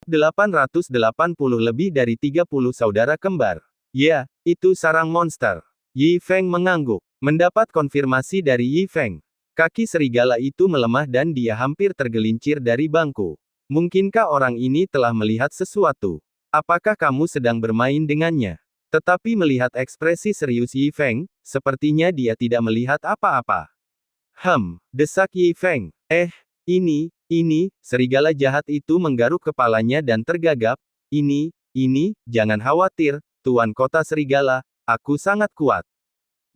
880 lebih dari 30 saudara kembar. Ya, itu sarang monster. Yi Feng mengangguk. Mendapat konfirmasi dari Yi Feng. Kaki serigala itu melemah dan dia hampir tergelincir dari bangku. Mungkinkah orang ini telah melihat sesuatu? Apakah kamu sedang bermain dengannya? Tetapi melihat ekspresi serius Yi Feng, sepertinya dia tidak melihat apa-apa. Desak Yi Feng. Ini, serigala jahat itu menggaruk kepalanya dan tergagap. Ini, jangan khawatir, Tuan Kota Serigala, aku sangat kuat.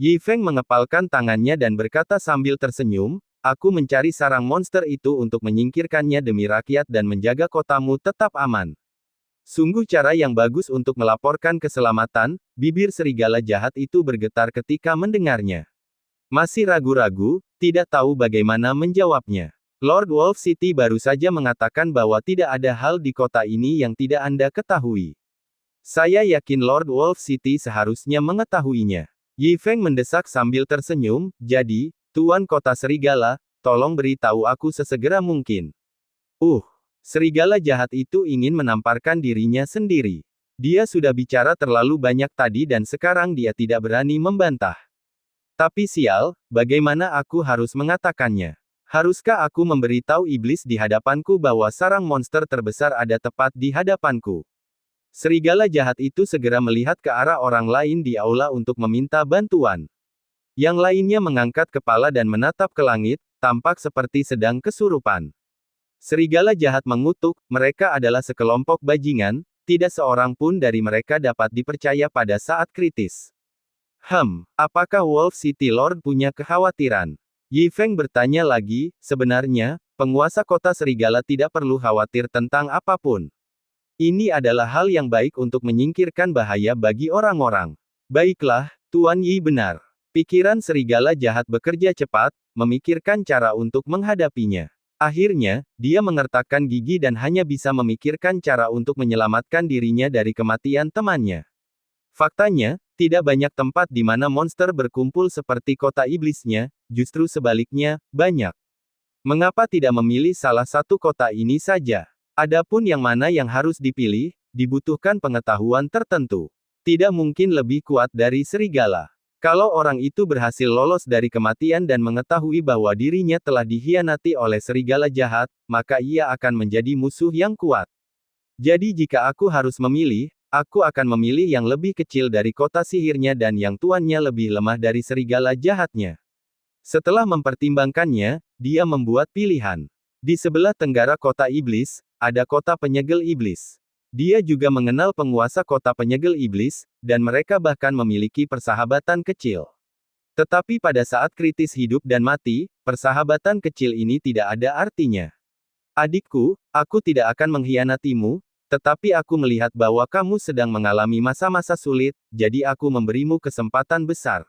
Yi Feng mengepalkan tangannya dan berkata sambil tersenyum, aku mencari sarang monster itu untuk menyingkirkannya demi rakyat dan menjaga kotamu tetap aman. Sungguh cara yang bagus untuk melaporkan keselamatan, bibir serigala jahat itu bergetar ketika mendengarnya. Masih ragu-ragu, tidak tahu bagaimana menjawabnya. Lord Wolf City baru saja mengatakan bahwa tidak ada hal di kota ini yang tidak Anda ketahui. Saya yakin Lord Wolf City seharusnya mengetahuinya. Yi Feng mendesak sambil tersenyum, jadi, Tuan Kota Serigala, tolong beritahu aku sesegera mungkin. Serigala jahat itu ingin menamparkan dirinya sendiri. Dia sudah bicara terlalu banyak tadi dan sekarang dia tidak berani membantah. Tapi sial, bagaimana aku harus mengatakannya? Haruskah aku memberitahu iblis di hadapanku bahwa sarang monster terbesar ada tepat di hadapanku? Serigala jahat itu segera melihat ke arah orang lain di aula untuk meminta bantuan. Yang lainnya mengangkat kepala dan menatap ke langit, tampak seperti sedang kesurupan. Serigala jahat mengutuk, mereka adalah sekelompok bajingan, tidak seorang pun dari mereka dapat dipercaya pada saat kritis. Apakah Wolf City Lord punya kekhawatiran? Yi Feng bertanya lagi, sebenarnya, penguasa kota serigala tidak perlu khawatir tentang apapun. Ini adalah hal yang baik untuk menyingkirkan bahaya bagi orang-orang. Baiklah, Tuan Yi benar. Pikiran serigala jahat bekerja cepat, memikirkan cara untuk menghadapinya. Akhirnya, dia mengertakkan gigi dan hanya bisa memikirkan cara untuk menyelamatkan dirinya dari kematian temannya. Faktanya, tidak banyak tempat di mana monster berkumpul seperti kota iblisnya, justru sebaliknya, banyak. Mengapa tidak memilih salah satu kota ini saja? Adapun yang mana yang harus dipilih, dibutuhkan pengetahuan tertentu. Tidak mungkin lebih kuat dari serigala. Kalau orang itu berhasil lolos dari kematian dan mengetahui bahwa dirinya telah dikhianati oleh serigala jahat, maka ia akan menjadi musuh yang kuat. Jadi jika aku harus memilih, aku akan memilih yang lebih kecil dari kota sihirnya dan yang tuannya lebih lemah dari serigala jahatnya. Setelah mempertimbangkannya, dia membuat pilihan. Di sebelah tenggara kota iblis, ada kota penyegel iblis. Dia juga mengenal penguasa kota penyegel iblis, dan mereka bahkan memiliki persahabatan kecil. Tetapi pada saat kritis hidup dan mati, persahabatan kecil ini tidak ada artinya. Adikku, aku tidak akan mengkhianatimu, tetapi aku melihat bahwa kamu sedang mengalami masa-masa sulit, jadi aku memberimu kesempatan besar.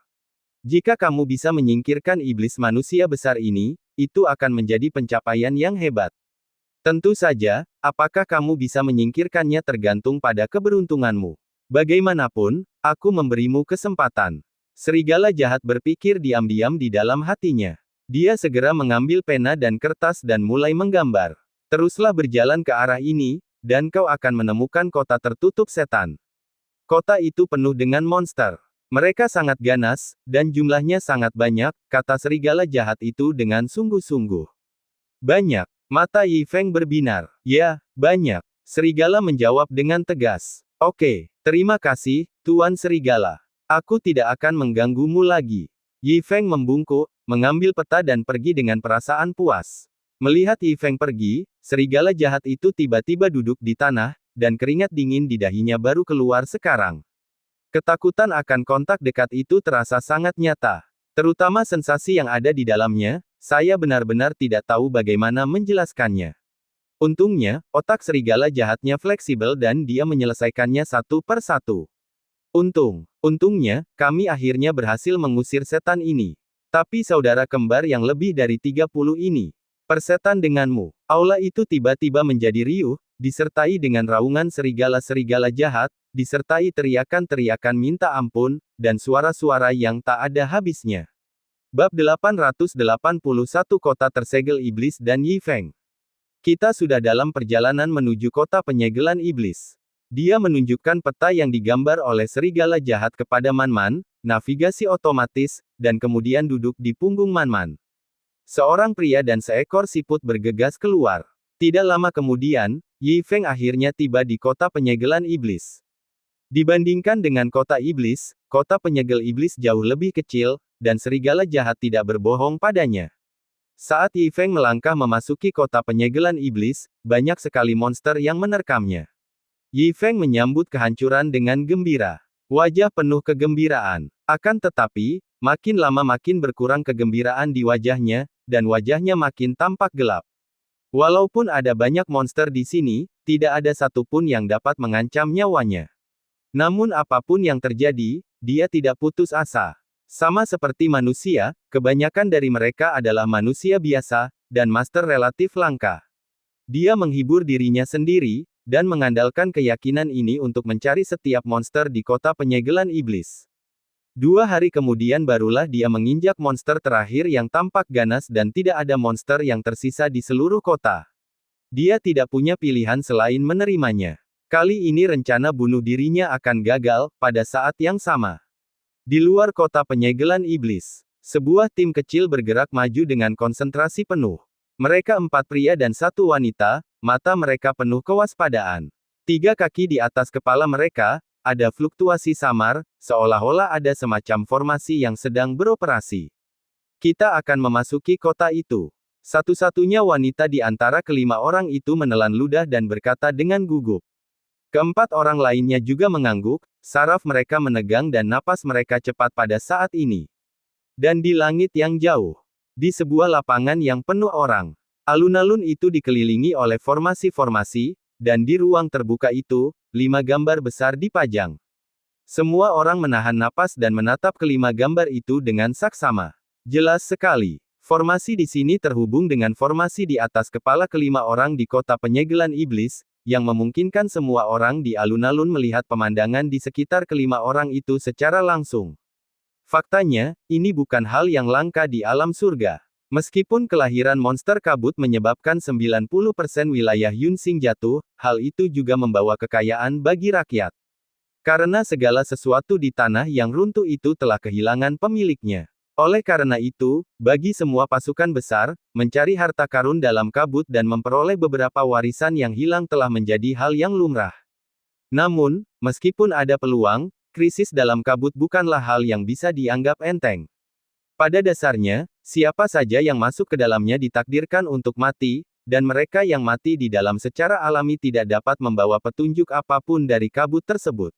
Jika kamu bisa menyingkirkan iblis manusia besar ini, itu akan menjadi pencapaian yang hebat. Tentu saja, apakah kamu bisa menyingkirkannya tergantung pada keberuntunganmu. Bagaimanapun, aku memberimu kesempatan. Serigala jahat berpikir diam-diam di dalam hatinya. Dia segera mengambil pena dan kertas dan mulai menggambar. Teruslah berjalan ke arah ini, dan kau akan menemukan kota tertutup setan. Kota itu penuh dengan monster. Mereka sangat ganas, dan jumlahnya sangat banyak, kata serigala jahat itu dengan sungguh-sungguh. Banyak. Mata Yi Feng berbinar. Ya, banyak. Serigala menjawab dengan tegas. Oke, terima kasih, Tuan Serigala. Aku tidak akan mengganggumu lagi. Yi Feng membungkuk, mengambil peta dan pergi dengan perasaan puas. Melihat Yi Feng pergi, serigala jahat itu tiba-tiba duduk di tanah, dan keringat dingin di dahinya baru keluar sekarang. Ketakutan akan kontak dekat itu terasa sangat nyata. Terutama sensasi yang ada di dalamnya, saya benar-benar tidak tahu bagaimana menjelaskannya. Untungnya, otak serigala jahatnya fleksibel dan dia menyelesaikannya satu per satu. Untungnya, kami akhirnya berhasil mengusir setan ini. Tapi saudara kembar yang lebih dari 30 ini. Persetan denganmu. Aula itu tiba-tiba menjadi riuh, disertai dengan raungan serigala-serigala jahat, disertai teriakan-teriakan minta ampun, dan suara-suara yang tak ada habisnya. Bab 881 Kota Tersegel Iblis dan Yi Feng. Kita sudah dalam perjalanan menuju kota penyegelan iblis. Dia menunjukkan peta yang digambar oleh serigala jahat kepada Man-Man, navigasi otomatis, dan kemudian duduk di punggung Man-Man. Seorang pria dan seekor siput bergegas keluar. Tidak lama kemudian, Yi Feng akhirnya tiba di kota penyegelan iblis. Dibandingkan dengan kota iblis, kota penyegel iblis jauh lebih kecil, dan serigala jahat tidak berbohong padanya. Saat Yi Feng melangkah memasuki kota penyegelan iblis, banyak sekali monster yang menerkamnya. Yi Feng menyambut kehancuran dengan gembira. Wajah penuh kegembiraan. Akan tetapi, makin lama makin berkurang kegembiraan di wajahnya, dan wajahnya makin tampak gelap. Walaupun ada banyak monster di sini, tidak ada satupun yang dapat mengancam nyawanya. Namun apapun yang terjadi, dia tidak putus asa. Sama seperti manusia, kebanyakan dari mereka adalah manusia biasa, dan master relatif langka. Dia menghibur dirinya sendiri, dan mengandalkan keyakinan ini untuk mencari setiap monster di kota penyegelan iblis. 2 hari kemudian barulah dia menginjak monster terakhir yang tampak ganas dan tidak ada monster yang tersisa di seluruh kota. Dia tidak punya pilihan selain menerimanya. Kali ini rencana bunuh dirinya akan gagal, pada saat yang sama. Di luar kota penyegelan iblis, sebuah tim kecil bergerak maju dengan konsentrasi penuh. Mereka 4 pria dan 1 wanita, mata mereka penuh kewaspadaan. 3 kaki di atas kepala mereka, ada fluktuasi samar, seolah-olah ada semacam formasi yang sedang beroperasi. Kita akan memasuki kota itu. Satu-satunya wanita di antara kelima orang itu menelan ludah dan berkata dengan gugup. Keempat orang lainnya juga mengangguk, saraf mereka menegang dan napas mereka cepat pada saat ini. Dan di langit yang jauh, di sebuah lapangan yang penuh orang, alun-alun itu dikelilingi oleh formasi-formasi, dan di ruang terbuka itu, 5 gambar besar dipajang. Semua orang menahan napas dan menatap kelima gambar itu dengan saksama. Jelas sekali, formasi di sini terhubung dengan formasi di atas kepala kelima orang di kota penyegelan iblis, yang memungkinkan semua orang di alun-alun melihat pemandangan di sekitar kelima orang itu secara langsung. Faktanya, ini bukan hal yang langka di alam surga. Meskipun kelahiran monster kabut menyebabkan 90% wilayah Yunsing jatuh, hal itu juga membawa kekayaan bagi rakyat. Karena segala sesuatu di tanah yang runtuh itu telah kehilangan pemiliknya. Oleh karena itu, bagi semua pasukan besar, mencari harta karun dalam kabut dan memperoleh beberapa warisan yang hilang telah menjadi hal yang lumrah. Namun, meskipun ada peluang, krisis dalam kabut bukanlah hal yang bisa dianggap enteng. Pada dasarnya, siapa saja yang masuk ke dalamnya ditakdirkan untuk mati, dan mereka yang mati di dalam secara alami tidak dapat membawa petunjuk apapun dari kabut tersebut.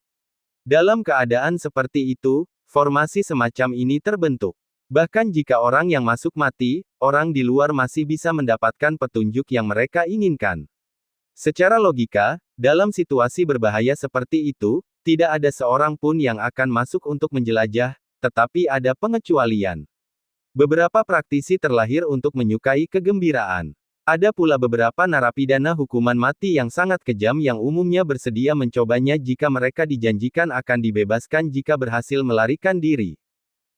Dalam keadaan seperti itu, formasi semacam ini terbentuk. Bahkan jika orang yang masuk mati, orang di luar masih bisa mendapatkan petunjuk yang mereka inginkan. Secara logika, dalam situasi berbahaya seperti itu, tidak ada seorang pun yang akan masuk untuk menjelajah, tetapi ada pengecualian. Beberapa praktisi terlahir untuk menyukai kegembiraan. Ada pula beberapa narapidana hukuman mati yang sangat kejam yang umumnya bersedia mencobanya jika mereka dijanjikan akan dibebaskan jika berhasil melarikan diri.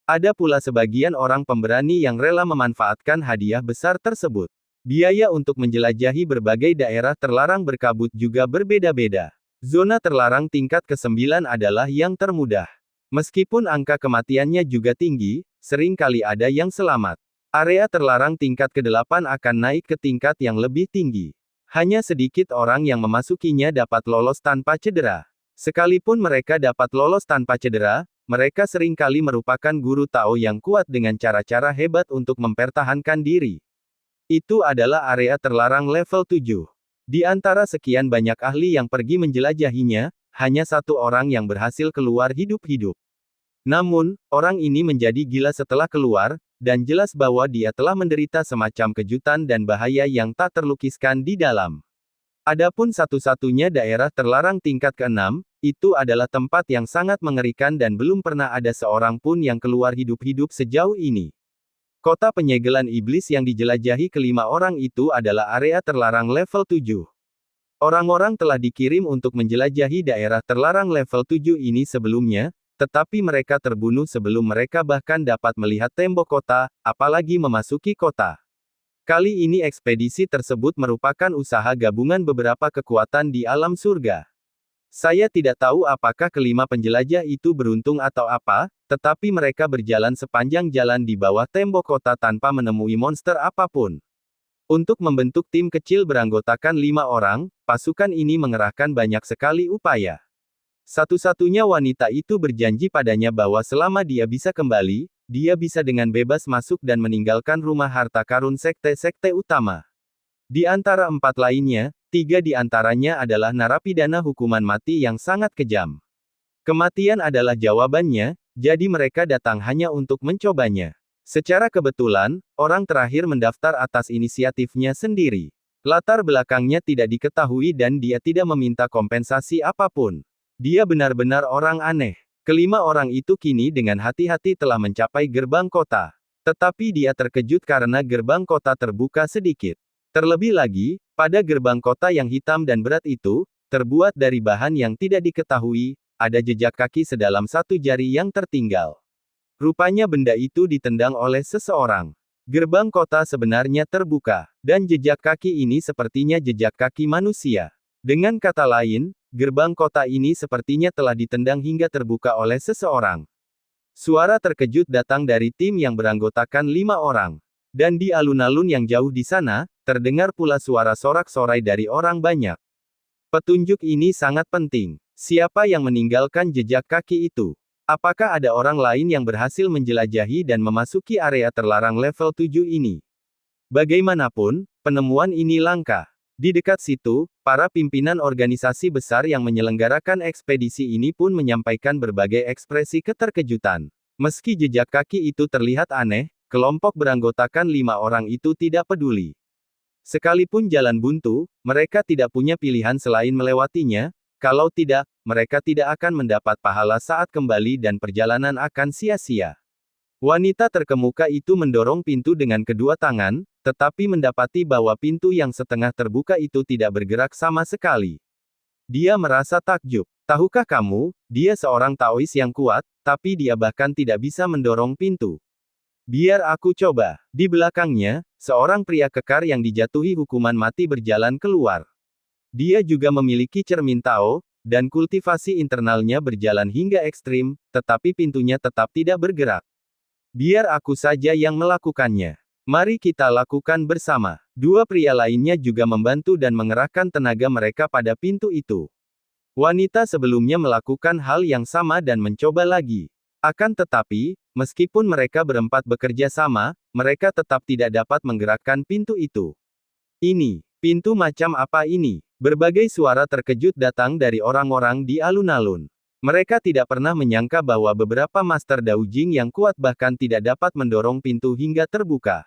Ada pula sebagian orang pemberani yang rela memanfaatkan hadiah besar tersebut. Biaya untuk menjelajahi berbagai daerah terlarang berkabut juga berbeda-beda. Zona terlarang tingkat ke-9 adalah yang termudah. Meskipun angka kematiannya juga tinggi, sering kali ada yang selamat. Area terlarang tingkat ke-8 akan naik ke tingkat yang lebih tinggi. Hanya sedikit orang yang memasukinya dapat lolos tanpa cedera. Sekalipun mereka dapat lolos tanpa cedera, mereka seringkali merupakan guru Tao yang kuat dengan cara-cara hebat untuk mempertahankan diri. Itu adalah area terlarang level 7. Di antara sekian banyak ahli yang pergi menjelajahinya, hanya 1 orang yang berhasil keluar hidup-hidup. Namun, orang ini menjadi gila setelah keluar, dan jelas bahwa dia telah menderita semacam kejutan dan bahaya yang tak terlukiskan di dalam. Adapun satu-satunya daerah terlarang tingkat ke-6, itu adalah tempat yang sangat mengerikan dan belum pernah ada seorang pun yang keluar hidup-hidup sejauh ini. Kota penyegelan iblis yang dijelajahi kelima orang itu adalah area terlarang level 7. Orang-orang telah dikirim untuk menjelajahi daerah terlarang level 7 ini sebelumnya, tetapi mereka terbunuh sebelum mereka bahkan dapat melihat tembok kota, apalagi memasuki kota. Kali ini ekspedisi tersebut merupakan usaha gabungan beberapa kekuatan di alam surga. Saya tidak tahu apakah kelima penjelajah itu beruntung atau apa, tetapi mereka berjalan sepanjang jalan di bawah tembok kota tanpa menemui monster apapun. Untuk membentuk tim kecil beranggotakan 5 orang, pasukan ini mengerahkan banyak sekali upaya. Satu-satunya wanita itu berjanji padanya bahwa selama dia bisa kembali, dia bisa dengan bebas masuk dan meninggalkan rumah harta karun sekte-sekte utama. Di antara 4 lainnya, 3 di antaranya adalah narapidana hukuman mati yang sangat kejam. Kematian adalah jawabannya, jadi mereka datang hanya untuk mencobanya. Secara kebetulan, orang terakhir mendaftar atas inisiatifnya sendiri. Latar belakangnya tidak diketahui dan dia tidak meminta kompensasi apapun. Dia benar-benar orang aneh. Kelima orang itu kini dengan hati-hati telah mencapai gerbang kota. Tetapi dia terkejut karena gerbang kota terbuka sedikit. Terlebih lagi, pada gerbang kota yang hitam dan berat itu, terbuat dari bahan yang tidak diketahui, ada jejak kaki sedalam 1 jari yang tertinggal. Rupanya benda itu ditendang oleh seseorang. Gerbang kota sebenarnya terbuka, dan jejak kaki ini sepertinya jejak kaki manusia. Dengan kata lain, gerbang kota ini sepertinya telah ditendang hingga terbuka oleh seseorang. Suara terkejut datang dari tim yang beranggotakan 5 orang. Dan di alun-alun yang jauh di sana, terdengar pula suara sorak-sorai dari orang banyak. Petunjuk ini sangat penting. Siapa yang meninggalkan jejak kaki itu? Apakah ada orang lain yang berhasil menjelajahi dan memasuki area terlarang level 7 ini? Bagaimanapun, penemuan ini langka. Di dekat situ, para pimpinan organisasi besar yang menyelenggarakan ekspedisi ini pun menyampaikan berbagai ekspresi keterkejutan. Meski jejak kaki itu terlihat aneh, kelompok beranggotakan 5 orang itu tidak peduli. Sekalipun jalan buntu, mereka tidak punya pilihan selain melewatinya, kalau tidak, mereka tidak akan mendapat pahala saat kembali dan perjalanan akan sia-sia. Wanita terkemuka itu mendorong pintu dengan kedua tangan, tetapi mendapati bahwa pintu yang setengah terbuka itu tidak bergerak sama sekali. Dia merasa takjub. Tahukah kamu, dia seorang Taois yang kuat, tapi dia bahkan tidak bisa mendorong pintu. Biar aku coba. Di belakangnya, seorang pria kekar yang dijatuhi hukuman mati berjalan keluar. Dia juga memiliki cermin Tao, dan kultivasi internalnya berjalan hingga ekstrim, tetapi pintunya tetap tidak bergerak. Biar aku saja yang melakukannya. Mari kita lakukan bersama. 2 pria lainnya juga membantu dan mengerahkan tenaga mereka pada pintu itu. Wanita sebelumnya melakukan hal yang sama dan mencoba lagi. Akan tetapi, meskipun mereka berempat bekerja sama, mereka tetap tidak dapat menggerakkan pintu itu. Ini, pintu macam apa ini? Berbagai suara terkejut datang dari orang-orang di alun-alun. Mereka tidak pernah menyangka bahwa beberapa master Daojing yang kuat bahkan tidak dapat mendorong pintu hingga terbuka.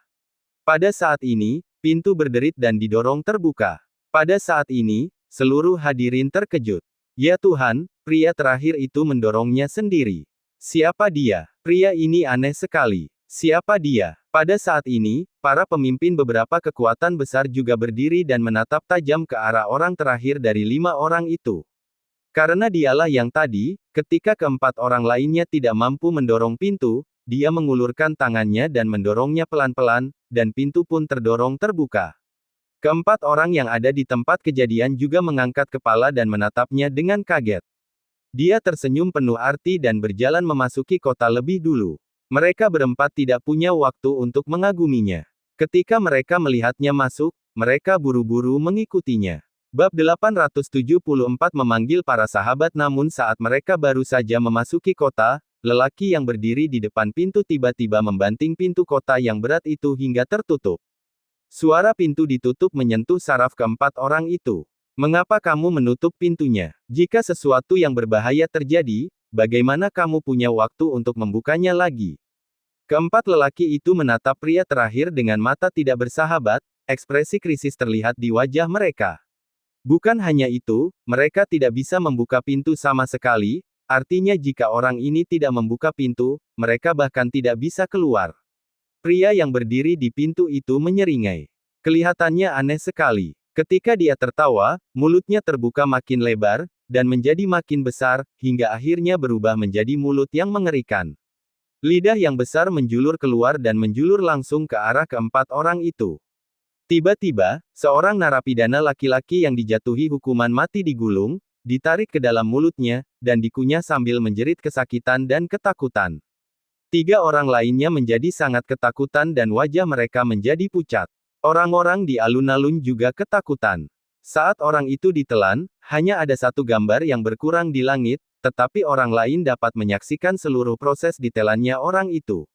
Pada saat ini, pintu berderit dan didorong terbuka. Pada saat ini, seluruh hadirin terkejut. Ya Tuhan, pria terakhir itu mendorongnya sendiri. Siapa dia? Pria ini aneh sekali. Siapa dia? Pada saat ini, para pemimpin beberapa kekuatan besar juga berdiri dan menatap tajam ke arah orang terakhir dari 5 orang itu. Karena dialah yang tadi, ketika keempat orang lainnya tidak mampu mendorong pintu, dia mengulurkan tangannya dan mendorongnya pelan-pelan, dan pintu pun terdorong terbuka. Keempat orang yang ada di tempat kejadian juga mengangkat kepala dan menatapnya dengan kaget. Dia tersenyum penuh arti dan berjalan memasuki kota lebih dulu. Mereka berempat tidak punya waktu untuk mengaguminya. Ketika mereka melihatnya masuk, mereka buru-buru mengikutinya. Bab 874 memanggil para sahabat. Namun saat mereka baru saja memasuki kota, lelaki yang berdiri di depan pintu tiba-tiba membanting pintu kota yang berat itu hingga tertutup. Suara pintu ditutup menyentuh saraf keempat orang itu. Mengapa kamu menutup pintunya? Jika sesuatu yang berbahaya terjadi, bagaimana kamu punya waktu untuk membukanya lagi? Keempat lelaki itu menatap pria terakhir dengan mata tidak bersahabat, ekspresi krisis terlihat di wajah mereka. Bukan hanya itu, mereka tidak bisa membuka pintu sama sekali, artinya jika orang ini tidak membuka pintu, mereka bahkan tidak bisa keluar. Pria yang berdiri di pintu itu menyeringai. Kelihatannya aneh sekali. Ketika dia tertawa, mulutnya terbuka makin lebar, dan menjadi makin besar, hingga akhirnya berubah menjadi mulut yang mengerikan. Lidah yang besar menjulur keluar dan menjulur langsung ke arah keempat orang itu. Tiba-tiba, seorang narapidana laki-laki yang dijatuhi hukuman mati digulung, ditarik ke dalam mulutnya, dan dikunyah sambil menjerit kesakitan dan ketakutan. 3 orang lainnya menjadi sangat ketakutan dan wajah mereka menjadi pucat. Orang-orang di alun-alun juga ketakutan. Saat orang itu ditelan, hanya ada satu gambar yang berkurang di langit, tetapi orang lain dapat menyaksikan seluruh proses ditelannya orang itu.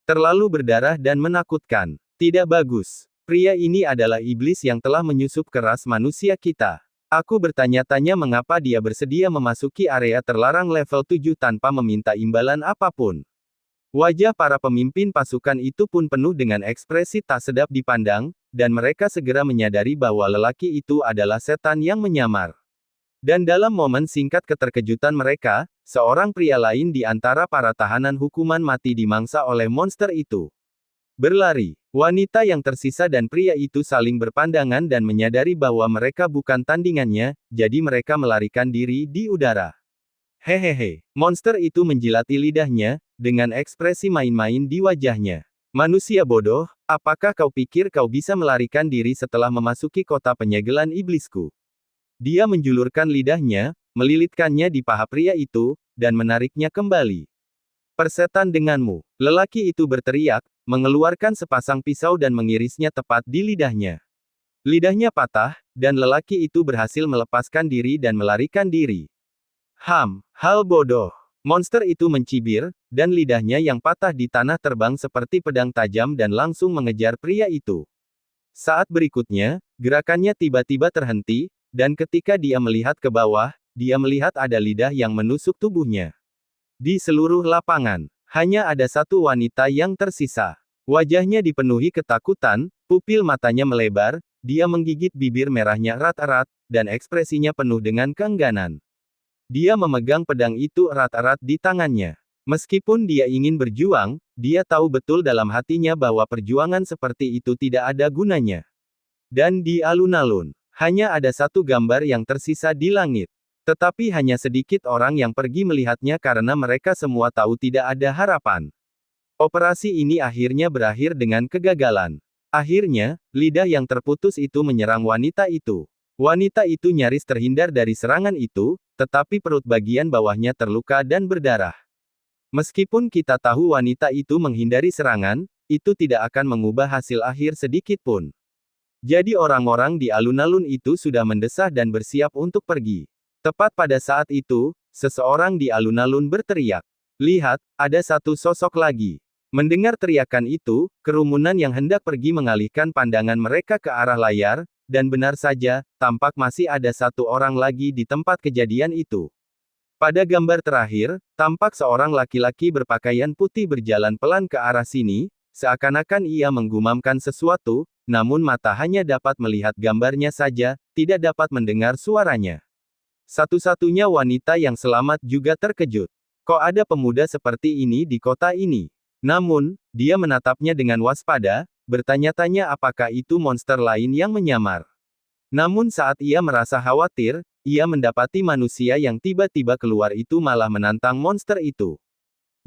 Terlalu berdarah dan menakutkan. Tidak bagus. Pria ini adalah iblis yang telah menyusup ke ras manusia kita. Aku bertanya-tanya mengapa dia bersedia memasuki area terlarang level 7 tanpa meminta imbalan apapun. Wajah para pemimpin pasukan itu pun penuh dengan ekspresi tak sedap dipandang, dan mereka segera menyadari bahwa lelaki itu adalah setan yang menyamar. Dan dalam momen singkat keterkejutan mereka, seorang pria lain di antara para tahanan hukuman mati dimangsa oleh monster itu. Berlari. Wanita yang tersisa dan pria itu saling berpandangan dan menyadari bahwa mereka bukan tandingannya, jadi mereka melarikan diri di udara. Hehehe. Monster itu menjilati lidahnya, dengan ekspresi main-main di wajahnya. Manusia bodoh, apakah kau pikir kau bisa melarikan diri setelah memasuki kota penyegelan iblisku? Dia menjulurkan lidahnya, melilitkannya di paha pria itu, dan menariknya kembali. Persetan denganmu. Lelaki itu berteriak, mengeluarkan sepasang pisau dan mengirisnya tepat di lidahnya. Lidahnya patah, dan lelaki itu berhasil melepaskan diri dan melarikan diri. Hal bodoh. Monster itu mencibir, dan lidahnya yang patah di tanah terbang seperti pedang tajam dan langsung mengejar pria itu. Saat berikutnya, gerakannya tiba-tiba terhenti, dan ketika dia melihat ke bawah, dia melihat ada lidah yang menusuk tubuhnya. Di seluruh lapangan, hanya ada satu wanita yang tersisa. Wajahnya dipenuhi ketakutan, pupil matanya melebar, dia menggigit bibir merahnya erat-erat, dan ekspresinya penuh dengan keengganan. Dia memegang pedang itu erat-erat di tangannya. Meskipun dia ingin berjuang, dia tahu betul dalam hatinya bahwa perjuangan seperti itu tidak ada gunanya. Dan di alun-alun, hanya ada satu gambar yang tersisa di langit. Tetapi hanya sedikit orang yang pergi melihatnya karena mereka semua tahu tidak ada harapan. Operasi ini akhirnya berakhir dengan kegagalan. Akhirnya, lidah yang terputus itu menyerang wanita itu. Wanita itu nyaris terhindar dari serangan itu, tetapi perut bagian bawahnya terluka dan berdarah. Meskipun kita tahu wanita itu menghindari serangan, itu tidak akan mengubah hasil akhir sedikit pun. Jadi orang-orang di alun-alun itu sudah mendesah dan bersiap untuk pergi. Tepat pada saat itu, seseorang di alun-alun berteriak. Lihat, ada satu sosok lagi. Mendengar teriakan itu, kerumunan yang hendak pergi mengalihkan pandangan mereka ke arah layar, dan benar saja, tampak masih ada satu orang lagi di tempat kejadian itu. Pada gambar terakhir, tampak seorang laki-laki berpakaian putih berjalan pelan ke arah sini, seakan-akan ia menggumamkan sesuatu, namun mata hanya dapat melihat gambarnya saja, tidak dapat mendengar suaranya. Satu-satunya wanita yang selamat juga terkejut. Kok ada pemuda seperti ini di kota ini? Namun, dia menatapnya dengan waspada, bertanya-tanya apakah itu monster lain yang menyamar. Namun saat ia merasa khawatir, ia mendapati manusia yang tiba-tiba keluar itu malah menantang monster itu.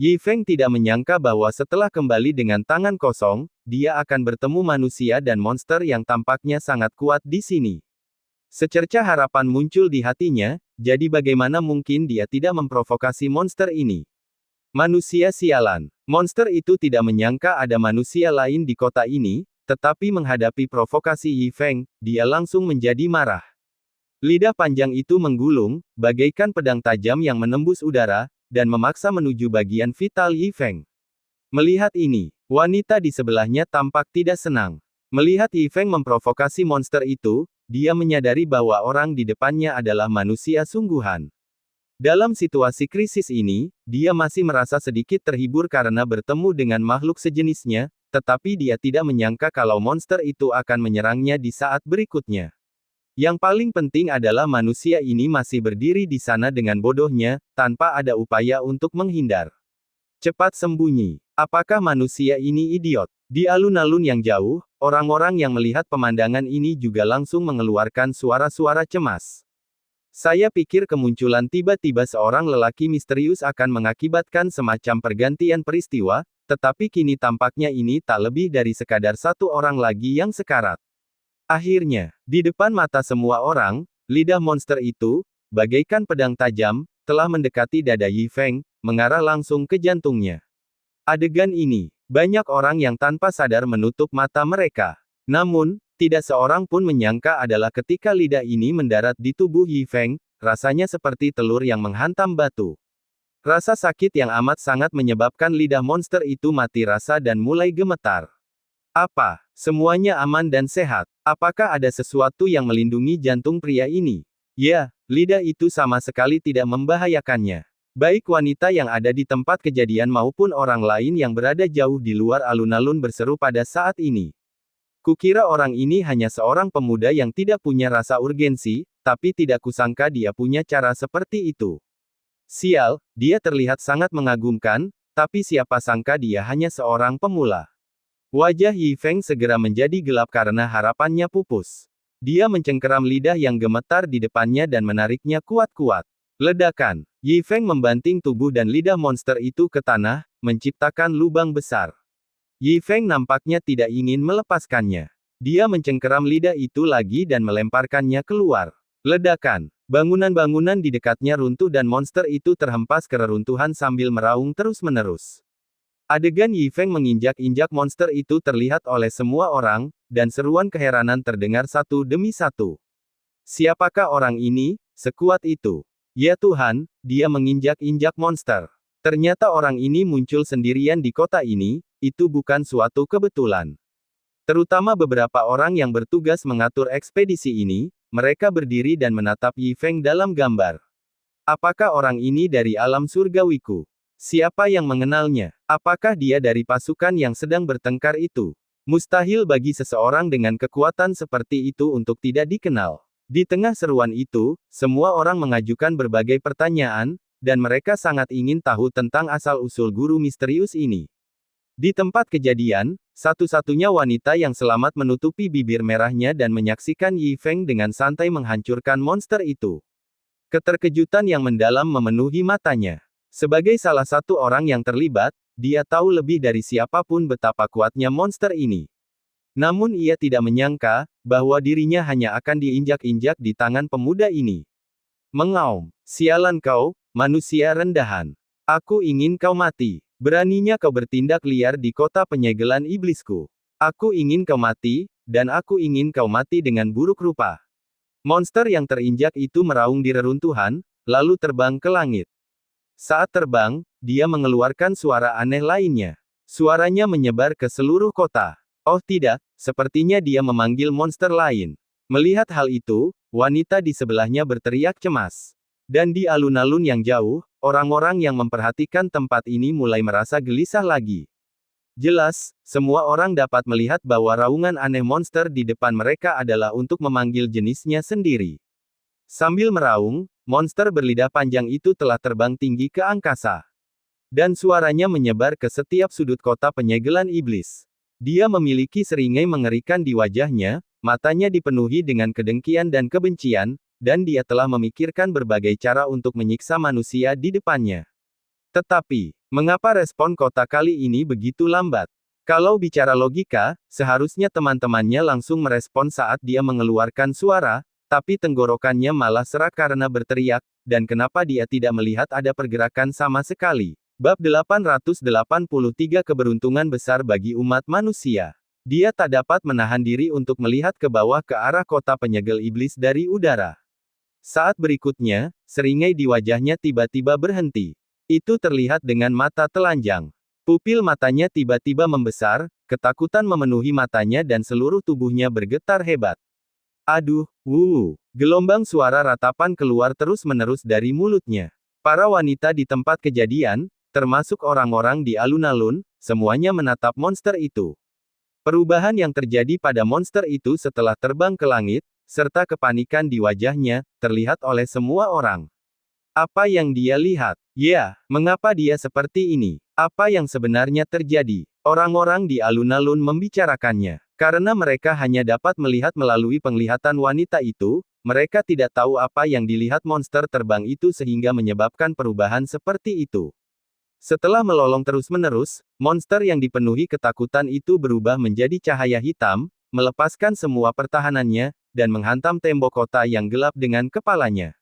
Yi Feng tidak menyangka bahwa setelah kembali dengan tangan kosong, dia akan bertemu manusia dan monster yang tampaknya sangat kuat di sini. Secerca harapan muncul di hatinya, jadi bagaimana mungkin dia tidak memprovokasi monster ini? Manusia sialan. Monster itu tidak menyangka ada manusia lain di kota ini, tetapi menghadapi provokasi Yi Feng, dia langsung menjadi marah. Lidah panjang itu menggulung, bagaikan pedang tajam yang menembus udara, dan memaksa menuju bagian vital Yi Feng. Melihat ini, wanita di sebelahnya tampak tidak senang. Melihat Yi Feng memprovokasi monster itu, dia menyadari bahwa orang di depannya adalah manusia sungguhan. Dalam situasi krisis ini, dia masih merasa sedikit terhibur karena bertemu dengan makhluk sejenisnya, tetapi dia tidak menyangka kalau monster itu akan menyerangnya di saat berikutnya. Yang paling penting adalah manusia ini masih berdiri di sana dengan bodohnya, tanpa ada upaya untuk menghindar. Cepat sembunyi. Apakah manusia ini idiot? Di alun-alun yang jauh, orang-orang yang melihat pemandangan ini juga langsung mengeluarkan suara-suara cemas. Saya pikir kemunculan tiba-tiba seorang lelaki misterius akan mengakibatkan semacam pergantian peristiwa, tetapi kini tampaknya ini tak lebih dari sekadar satu orang lagi yang sekarat. Akhirnya, di depan mata semua orang, lidah monster itu, bagaikan pedang tajam, telah mendekati dada Yi Feng, mengarah langsung ke jantungnya. Adegan ini, banyak orang yang tanpa sadar menutup mata mereka. Namun, tidak seorang pun menyangka adalah ketika lidah ini mendarat di tubuh Yi Feng, rasanya seperti telur yang menghantam batu. Rasa sakit yang amat sangat menyebabkan lidah monster itu mati rasa dan mulai gemetar. Apa? Semuanya aman dan sehat? Apakah ada sesuatu yang melindungi jantung pria ini? Ya, lidah itu sama sekali tidak membahayakannya. Baik wanita yang ada di tempat kejadian maupun orang lain yang berada jauh di luar alun-alun berseru pada saat ini. Kukira orang ini hanya seorang pemuda yang tidak punya rasa urgensi, tapi tidak kusangka dia punya cara seperti itu. Sial, dia terlihat sangat mengagumkan, tapi siapa sangka dia hanya seorang pemula. Wajah Yi Feng segera menjadi gelap karena harapannya pupus. Dia mencengkeram lidah yang gemetar di depannya dan menariknya kuat-kuat. Ledakan. Yi Feng membanting tubuh dan lidah monster itu ke tanah, menciptakan lubang besar. Yi Feng nampaknya tidak ingin melepaskannya. Dia mencengkeram lidah itu lagi dan melemparkannya keluar. Ledakan. Bangunan-bangunan di dekatnya runtuh dan monster itu terhempas ke reruntuhan sambil meraung terus-menerus. Adegan Yi Feng menginjak-injak monster itu terlihat oleh semua orang, dan seruan keheranan terdengar satu demi satu. Siapakah orang ini, sekuat itu? Ya Tuhan, dia menginjak-injak monster. Ternyata orang ini muncul sendirian di kota ini, itu bukan suatu kebetulan. Terutama beberapa orang yang bertugas mengatur ekspedisi ini, mereka berdiri dan menatap Yi Feng dalam gambar. Apakah orang ini dari alam surgawiku? Siapa yang mengenalnya? Apakah dia dari pasukan yang sedang bertengkar itu? Mustahil bagi seseorang dengan kekuatan seperti itu untuk tidak dikenal. Di tengah seruan itu, semua orang mengajukan berbagai pertanyaan, dan mereka sangat ingin tahu tentang asal-usul guru misterius ini. Di tempat kejadian, satu-satunya wanita yang selamat menutupi bibir merahnya dan menyaksikan Yi Feng dengan santai menghancurkan monster itu. Keterkejutan yang mendalam memenuhi matanya. Sebagai salah satu orang yang terlibat, dia tahu lebih dari siapapun betapa kuatnya monster ini. Namun ia tidak menyangka, bahwa dirinya hanya akan diinjak-injak di tangan pemuda ini. Mengaum, sialan kau, manusia rendahan. Aku ingin kau mati. Beraninya kau bertindak liar di kota penyegelan iblisku. Aku ingin kau mati, dan aku ingin kau mati dengan buruk rupa. Monster yang terinjak itu meraung di reruntuhan, lalu terbang ke langit. Saat terbang, dia mengeluarkan suara aneh lainnya. Suaranya menyebar ke seluruh kota. Oh tidak, sepertinya dia memanggil monster lain. Melihat hal itu, wanita di sebelahnya berteriak cemas. Dan di alun-alun yang jauh, orang-orang yang memperhatikan tempat ini mulai merasa gelisah lagi. Jelas, semua orang dapat melihat bahwa raungan aneh monster di depan mereka adalah untuk memanggil jenisnya sendiri. Sambil meraung, monster berlidah panjang itu telah terbang tinggi ke angkasa. Dan suaranya menyebar ke setiap sudut kota penyegelan iblis. Dia memiliki seringai mengerikan di wajahnya, matanya dipenuhi dengan kedengkian dan kebencian, dan dia telah memikirkan berbagai cara untuk menyiksa manusia di depannya. Tetapi, mengapa respon kota kali ini begitu lambat? Kalau bicara logika, seharusnya teman-temannya langsung merespon saat dia mengeluarkan suara, tapi tenggorokannya malah serak karena berteriak, dan kenapa dia tidak melihat ada pergerakan sama sekali. Bab 883 Keberuntungan besar bagi umat manusia. Dia tak dapat menahan diri untuk melihat ke bawah ke arah kota penyegel iblis dari udara. Saat berikutnya, seringai di wajahnya tiba-tiba berhenti. Itu terlihat dengan mata telanjang. Pupil matanya tiba-tiba membesar, ketakutan memenuhi matanya dan seluruh tubuhnya bergetar hebat. Aduh, gelombang suara ratapan keluar terus-menerus dari mulutnya. Para wanita di tempat kejadian, termasuk orang-orang di alun-alun, semuanya menatap monster itu. Perubahan yang terjadi pada monster itu setelah terbang ke langit, serta kepanikan di wajahnya, terlihat oleh semua orang. Apa yang dia lihat? Ya, mengapa dia seperti ini? Apa yang sebenarnya terjadi? Orang-orang di alun-alun membicarakannya. Karena mereka hanya dapat melihat melalui penglihatan wanita itu, mereka tidak tahu apa yang dilihat monster terbang itu sehingga menyebabkan perubahan seperti itu. Setelah melolong terus-menerus, monster yang dipenuhi ketakutan itu berubah menjadi cahaya hitam, melepaskan semua pertahanannya, dan menghantam tembok kota yang gelap dengan kepalanya.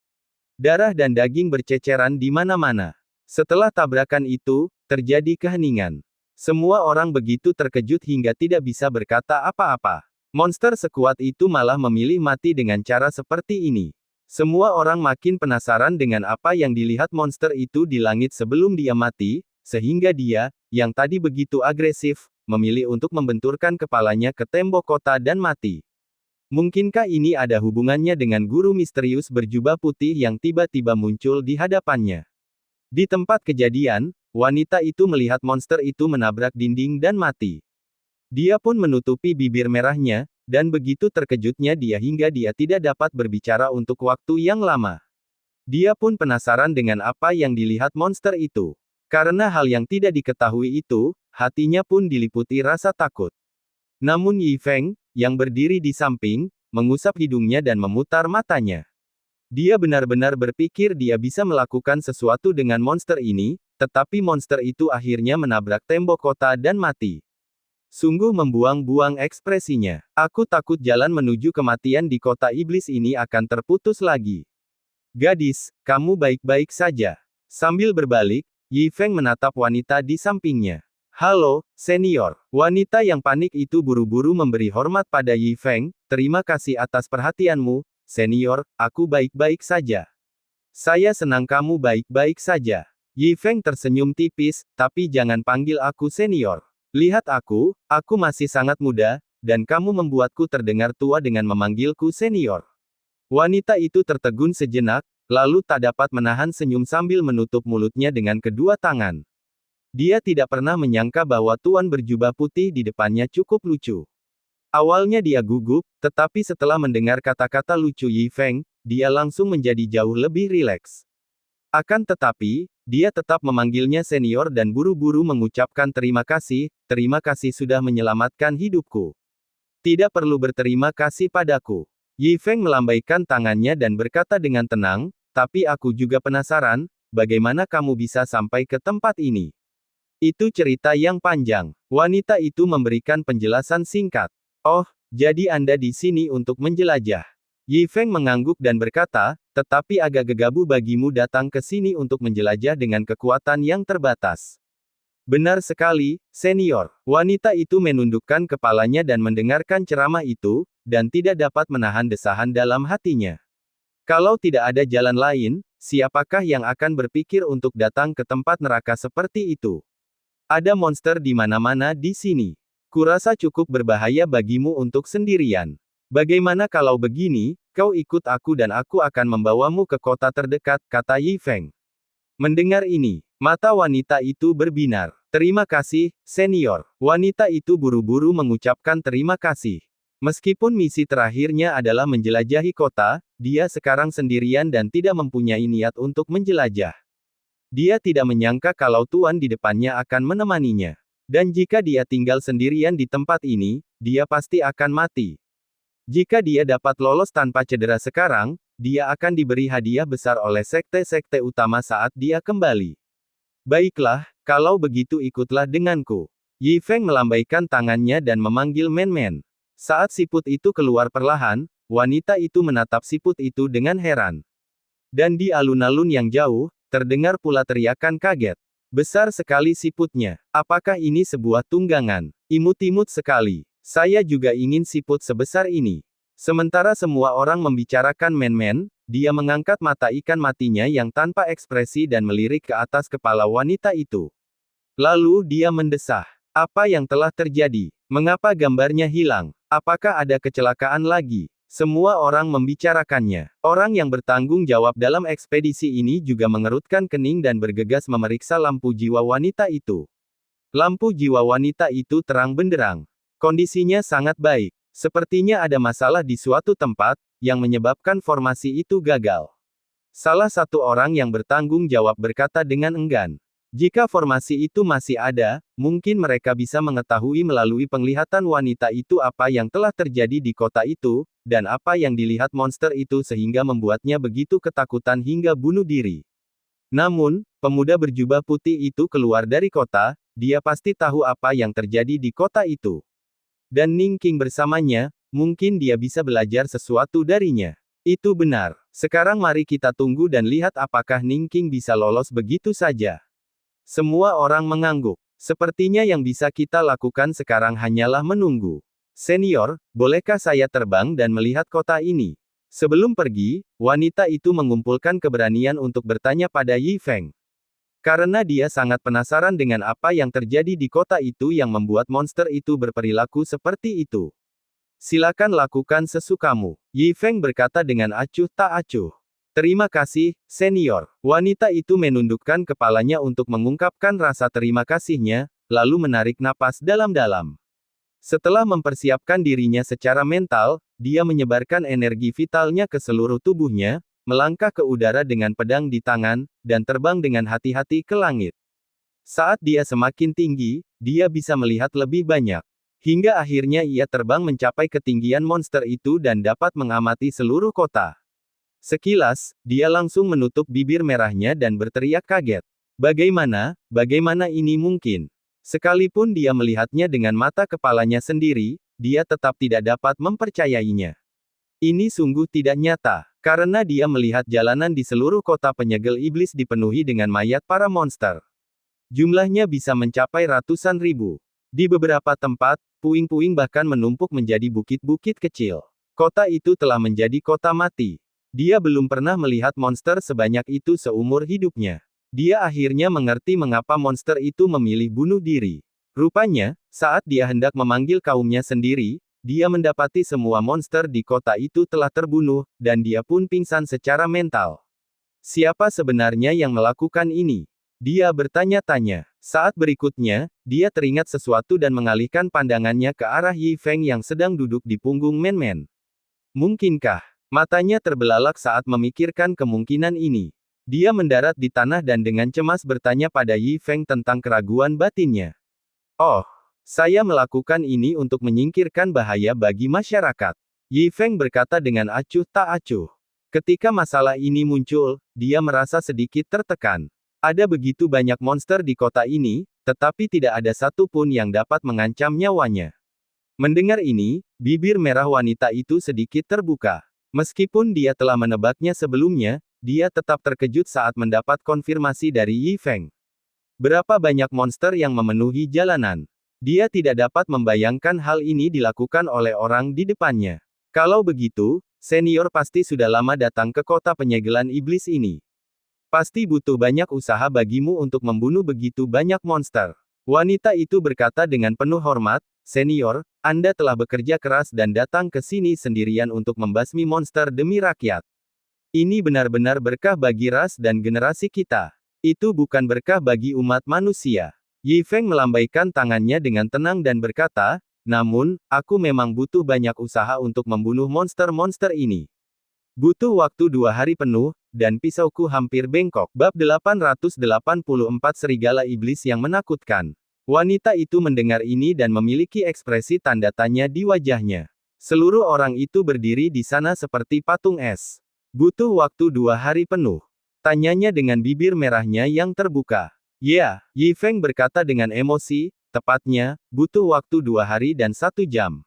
Darah dan daging berceceran di mana-mana. Setelah tabrakan itu, terjadi keheningan. Semua orang begitu terkejut hingga tidak bisa berkata apa-apa. Monster sekuat itu malah memilih mati dengan cara seperti ini. Semua orang makin penasaran dengan apa yang dilihat monster itu di langit sebelum dia mati, sehingga dia, yang tadi begitu agresif, memilih untuk membenturkan kepalanya ke tembok kota dan mati. Mungkinkah ini ada hubungannya dengan guru misterius berjubah putih yang tiba-tiba muncul di hadapannya? Di tempat kejadian, wanita itu melihat monster itu menabrak dinding dan mati. Dia pun menutupi bibir merahnya, dan begitu terkejutnya dia hingga dia tidak dapat berbicara untuk waktu yang lama. Dia pun penasaran dengan apa yang dilihat monster itu. Karena hal yang tidak diketahui itu, hatinya pun diliputi rasa takut. Namun Yi Feng, yang berdiri di samping, mengusap hidungnya dan memutar matanya. Dia benar-benar berpikir dia bisa melakukan sesuatu dengan monster ini, tetapi monster itu akhirnya menabrak tembok kota dan mati. Sungguh membuang-buang ekspresinya. Aku takut jalan menuju kematian di kota iblis ini akan terputus lagi. Gadis, kamu baik-baik saja. Sambil berbalik, Yi Feng menatap wanita di sampingnya. Halo, senior. Wanita yang panik itu buru-buru memberi hormat pada Yi Feng. Terima kasih atas perhatianmu, senior, aku baik-baik saja. Saya senang kamu baik-baik saja. Yi Feng tersenyum tipis, tapi jangan panggil aku senior. Lihat aku masih sangat muda, dan kamu membuatku terdengar tua dengan memanggilku senior. Wanita itu tertegun sejenak, lalu tak dapat menahan senyum sambil menutup mulutnya dengan kedua tangan. Dia tidak pernah menyangka bahwa tuan berjubah putih di depannya cukup lucu. Awalnya dia gugup, tetapi setelah mendengar kata-kata lucu Yi Feng, dia langsung menjadi jauh lebih rileks. Akan tetapi, dia tetap memanggilnya senior dan buru-buru mengucapkan terima kasih sudah menyelamatkan hidupku. Tidak perlu berterima kasih padaku. Yi Feng melambaikan tangannya dan berkata dengan tenang, tapi aku juga penasaran, bagaimana kamu bisa sampai ke tempat ini? Itu cerita yang panjang. Wanita itu memberikan penjelasan singkat. Oh, jadi Anda di sini untuk menjelajah. Yi Feng mengangguk dan berkata, tetapi agak gegabah bagimu datang ke sini untuk menjelajah dengan kekuatan yang terbatas. Benar sekali, senior. Wanita itu menundukkan kepalanya dan mendengarkan ceramah itu, dan tidak dapat menahan desahan dalam hatinya. Kalau tidak ada jalan lain, siapakah yang akan berpikir untuk datang ke tempat neraka seperti itu? Ada monster di mana-mana di sini. Kurasa cukup berbahaya bagimu untuk sendirian. Bagaimana kalau begini, kau ikut aku dan aku akan membawamu ke kota terdekat, kata Yi Feng. Mendengar ini, mata wanita itu berbinar. Terima kasih, senior. Wanita itu buru-buru mengucapkan terima kasih. Meskipun misi terakhirnya adalah menjelajahi kota, dia sekarang sendirian dan tidak mempunyai niat untuk menjelajah. Dia tidak menyangka kalau tuan di depannya akan menemaninya. Dan jika dia tinggal sendirian di tempat ini, dia pasti akan mati. Jika dia dapat lolos tanpa cedera sekarang, dia akan diberi hadiah besar oleh sekte-sekte utama saat dia kembali. Baiklah, kalau begitu ikutlah denganku. Yi Feng melambaikan tangannya dan memanggil Men-Men. Saat siput itu keluar perlahan, wanita itu menatap siput itu dengan heran. Dan di alun-alun yang jauh, terdengar pula teriakan kaget. Besar sekali siputnya. Apakah ini sebuah tunggangan? Imut-imut sekali. Saya juga ingin siput sebesar ini. Sementara semua orang membicarakan Men-Men, dia mengangkat mata ikan matinya yang tanpa ekspresi dan melirik ke atas kepala wanita itu. Lalu dia mendesah. Apa yang telah terjadi? Mengapa gambarnya hilang? Apakah ada kecelakaan lagi? Semua orang membicarakannya. Orang yang bertanggung jawab dalam ekspedisi ini juga mengerutkan kening dan bergegas memeriksa lampu jiwa wanita itu. Lampu jiwa wanita itu terang benderang. Kondisinya sangat baik. Sepertinya ada masalah di suatu tempat, yang menyebabkan formasi itu gagal. Salah satu orang yang bertanggung jawab berkata dengan enggan. Jika formasi itu masih ada, mungkin mereka bisa mengetahui melalui penglihatan wanita itu apa yang telah terjadi di kota itu, dan apa yang dilihat monster itu sehingga membuatnya begitu ketakutan hingga bunuh diri. Namun, pemuda berjubah putih itu keluar dari kota, dia pasti tahu apa yang terjadi di kota itu. Dan Ning King bersamanya, mungkin dia bisa belajar sesuatu darinya. Itu benar. Sekarang mari kita tunggu dan lihat apakah Ning King bisa lolos begitu saja. Semua orang mengangguk. Sepertinya yang bisa kita lakukan sekarang hanyalah menunggu. Senior, bolehkah saya terbang dan melihat kota ini? Sebelum pergi, wanita itu mengumpulkan keberanian untuk bertanya pada Yi Feng. Karena dia sangat penasaran dengan apa yang terjadi di kota itu yang membuat monster itu berperilaku seperti itu. Silakan lakukan sesukamu. Yi Feng berkata dengan acuh tak acuh. Terima kasih, senior. Wanita itu menundukkan kepalanya untuk mengungkapkan rasa terima kasihnya, lalu menarik napas dalam-dalam. Setelah mempersiapkan dirinya secara mental, dia menyebarkan energi vitalnya ke seluruh tubuhnya, melangkah ke udara dengan pedang di tangan, dan terbang dengan hati-hati ke langit. Saat dia semakin tinggi, dia bisa melihat lebih banyak. Hingga akhirnya ia terbang mencapai ketinggian monster itu dan dapat mengamati seluruh kota. Sekilas, dia langsung menutup bibir merahnya dan berteriak kaget. Bagaimana ini mungkin? Sekalipun dia melihatnya dengan mata kepalanya sendiri, dia tetap tidak dapat mempercayainya. Ini sungguh tidak nyata, karena dia melihat jalanan di seluruh kota penyegel iblis dipenuhi dengan mayat para monster. Jumlahnya bisa mencapai ratusan ribu. Di beberapa tempat, puing-puing bahkan menumpuk menjadi bukit-bukit kecil. Kota itu telah menjadi kota mati. Dia belum pernah melihat monster sebanyak itu seumur hidupnya. Dia akhirnya mengerti mengapa monster itu memilih bunuh diri. Rupanya, saat dia hendak memanggil kaumnya sendiri, dia mendapati semua monster di kota itu telah terbunuh, dan dia pun pingsan secara mental. Siapa sebenarnya yang melakukan ini? Dia bertanya-tanya. Saat berikutnya, dia teringat sesuatu dan mengalihkan pandangannya ke arah Yi Feng yang sedang duduk di punggung Men-Men. Mungkinkah? Matanya terbelalak saat memikirkan kemungkinan ini. Dia mendarat di tanah dan dengan cemas bertanya pada Yi Feng tentang keraguan batinnya. Oh, saya melakukan ini untuk menyingkirkan bahaya bagi masyarakat. Yi Feng berkata dengan acuh tak acuh. Ketika masalah ini muncul, dia merasa sedikit tertekan. Ada begitu banyak monster di kota ini, tetapi tidak ada satu pun yang dapat mengancam nyawanya. Mendengar ini, bibir merah wanita itu sedikit terbuka. Meskipun dia telah menebaknya sebelumnya, dia tetap terkejut saat mendapat konfirmasi dari Yi Feng. Berapa banyak monster yang memenuhi jalanan? Dia tidak dapat membayangkan hal ini dilakukan oleh orang di depannya. Kalau begitu, senior pasti sudah lama datang ke kota penyegelan iblis ini. Pasti butuh banyak usaha bagimu untuk membunuh begitu banyak monster. Wanita itu berkata dengan penuh hormat, senior, Anda telah bekerja keras dan datang ke sini sendirian untuk membasmi monster demi rakyat. Ini benar-benar berkah bagi ras dan generasi kita. Itu bukan berkah bagi umat manusia. Yi Feng melambaikan tangannya dengan tenang dan berkata, namun, aku memang butuh banyak usaha untuk membunuh monster-monster ini. Butuh waktu 2 hari penuh, dan pisauku hampir bengkok. Bab 884 Serigala Iblis yang Menakutkan. Wanita itu mendengar ini dan memiliki ekspresi tanda tanya di wajahnya. Seluruh orang itu berdiri di sana seperti patung es. Butuh waktu 2 hari penuh. Tanyanya dengan bibir merahnya yang terbuka. Ya, Yi Feng berkata dengan emosi, tepatnya, butuh waktu 2 hari dan 1 jam.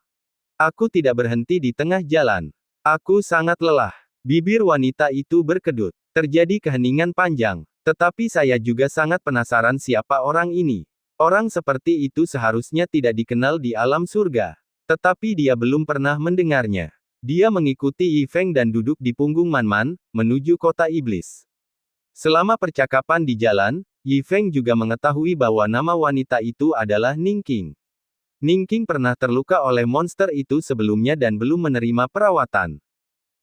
Aku tidak berhenti di tengah jalan. Aku sangat lelah. Bibir wanita itu berkedut. Terjadi keheningan panjang. Tetapi saya juga sangat penasaran siapa orang ini. Orang seperti itu seharusnya tidak dikenal di alam surga. Tetapi dia belum pernah mendengarnya. Dia mengikuti Yi Feng dan duduk di punggung Man-Man, menuju kota iblis. Selama percakapan di jalan, Yi Feng juga mengetahui bahwa nama wanita itu adalah Ning King. Ning King pernah terluka oleh monster itu sebelumnya dan belum menerima perawatan.